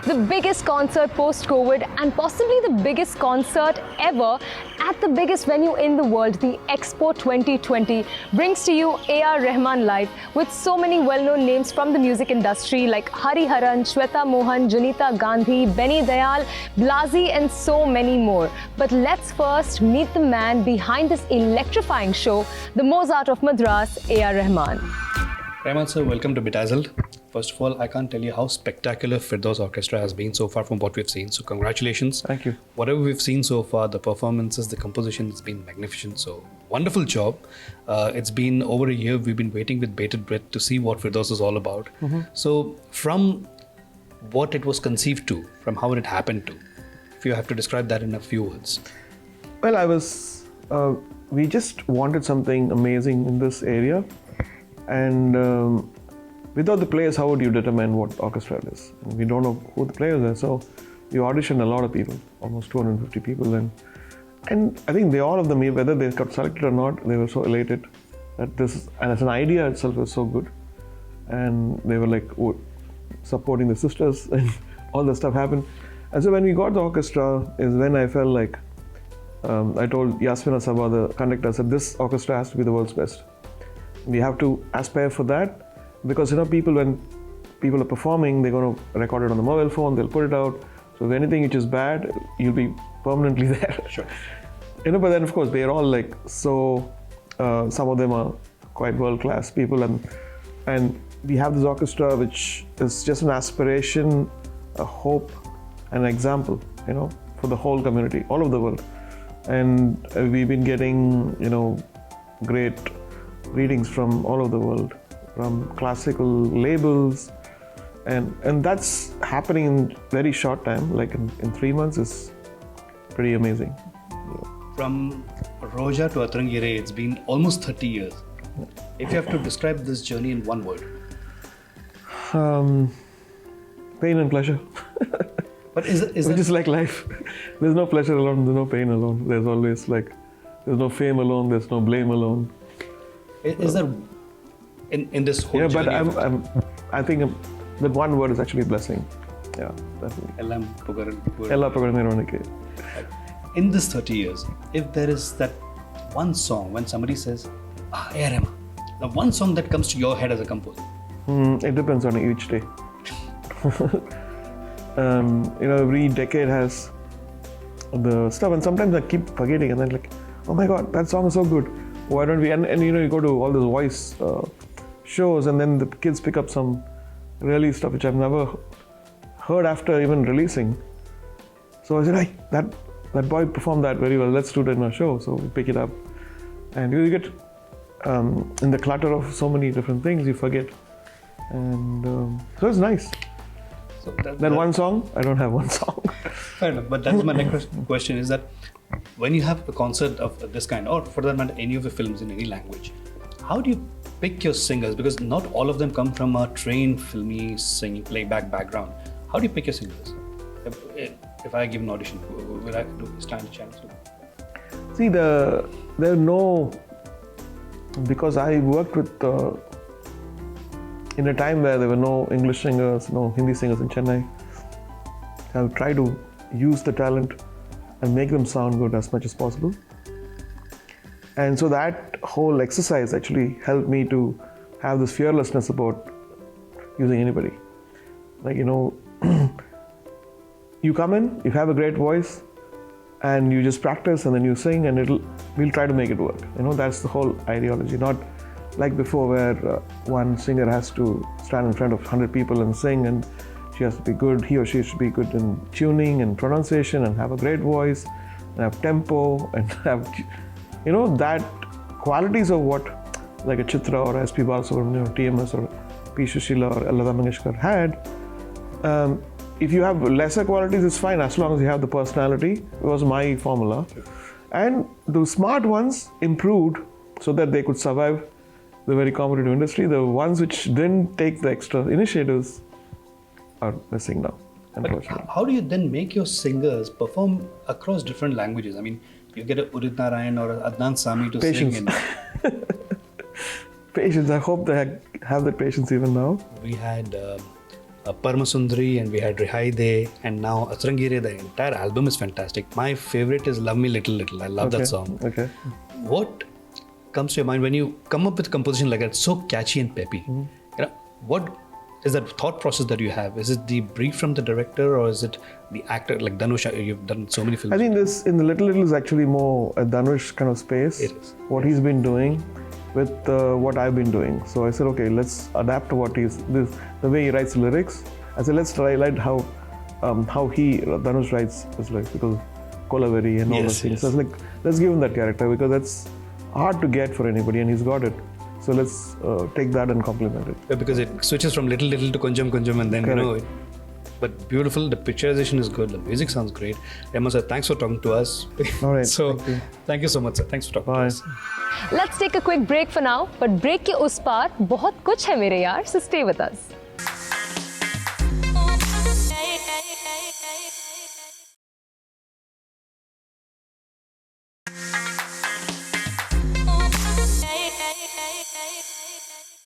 the biggest concert post-COVID and possibly the biggest concert ever at the biggest venue in the world, the Expo 2020, brings to you A.R. Rahman live with so many well-known names from the music industry like Hariharan, Shweta Mohan, Jonita Gandhi, Dayal, Blaaze and so many more. But let's first meet the man behind this electrifying show, the Mozart of Madras, A.R. Rahman. Rahman sir, welcome to Bedazzled. First of all, I can't tell you how spectacular Firdaus Orchestra has been so far from what we've seen. So congratulations. Thank you. Whatever we've seen so far, the performances, the composition has been magnificent. So wonderful job. It's been over a year. We've been waiting with bated breath to see what Firdaus is all about. So from what it was conceived to, from how it happened to, if you have to describe that in a few words. Well, we just wanted something amazing in this area. And without the players, how would you determine what orchestra it is? And we don't know who the players are, so we auditioned a lot of people, almost 250 people, and I think all of them, whether they got selected or not, they were so elated that this, and as an idea itself was so good, and they were like supporting the sisters, and all the stuff happened. And so when we got the orchestra is when I felt like, I told Yasmina Sabha, the conductor, I said, this orchestra has to be the world's best. We have to aspire for that. Because when people are performing, they're going to record it on the mobile phone, they'll put it out. So if anything which is bad, you'll be permanently there. Sure. But then of course they're all like so. Some of them are quite world-class people, and we have this orchestra which is just an aspiration, a hope, an example, for the whole community, all over the world. And we've been getting, great readings from all over the world, from classical labels, and that's happening in very short time, like in 3 months is pretty amazing. From Roja to Atrangire, it's been almost 30 years. If you have to describe this journey in one word. Pain and pleasure. But Which is like life. There's no pleasure alone, there's no pain alone. There's always there's no fame alone, there's no blame alone. Is there in this whole journey? Yeah, but I think that one word is actually blessing. Yeah, definitely. Ella Pugaran. Pugaran. In this 30 years, if there is that one song when somebody says, A.R. the one song that comes to your head as a composer. It depends on each day. Every decade has the stuff, and sometimes I keep forgetting, and then like, oh my God, that song is so good. Why don't we? And you go to all those voice shows, and then the kids pick up some really stuff which I've never heard after even releasing. So I said, hey, that boy performed that very well. Let's do it in our show. So we pick it up, and you get in the clutter of so many different things, you forget, and so it's nice. So that one song, I don't have one song. Fair enough, but that's my next question is that when you have a concert of this kind, or for that matter, any of the films in any language, how do you pick your singers? Because not all of them come from a trained filmy singing playback background. How do you pick your singers? If I give an audition, will I stand a chance? See, there are no, because I worked with in a time where there were no English singers, no Hindi singers in Chennai. I'll try to use the talent and make them sound good as much as possible. And so that whole exercise actually helped me to have this fearlessness about using anybody. You come in, you have a great voice, and you just practice, and then you sing, and we'll try to make it work. That's the whole ideology. Not like before where one singer has to stand in front of 100 people and sing, and he or she should be good in tuning and pronunciation and have a great voice and have tempo and have, that qualities of what like a Chitra or S.P. Balasubramanian or TMS or P. Sushila or Lata Mangeshkar had. If you have lesser qualities, it's fine as long as you have the personality. It was my formula. And the smart ones improved so that they could survive the very competitive industry. The ones which didn't take the extra initiatives are missing now, unfortunately. But how do you then make your singers perform across different languages? I mean, you get a Udit Narayan or a Adnan Sami to Patience. sing in. Patience. I hope they have that patience even now. We had Paramasundari, and we had Rihai De, and now Atrangire. The entire album is fantastic. My favorite is Love Me Little Little. I love that song. Okay. What comes to your mind when you come up with a composition like that, so catchy and peppy? You know, what is that thought process that you have? Is it the brief from the director, or is it the actor? Like Dhanush, you've done so many films. I think this in the Little Little is actually more a Dhanush kind of space. It is. What he's been doing with what I've been doing. So I said, okay, let's adapt to what the way he writes lyrics. I said, let's try how Dhanush writes his lyrics, because Kolaveri and all those things. So I was like, let's give him that character, because that's hard to get for anybody, and he's got it. So let's take that and complement it. Yeah, because it switches from little little to kunjam, and then Correct. But beautiful. The picturization is good. The music sounds great. Rahman sir, thanks for talking to us. All right. So thank you so much, sir. Thanks for talking to Bye. us. Let's take a quick break for now, but break के उस पार बहुत कुछ है मेरे यार, so stay with us.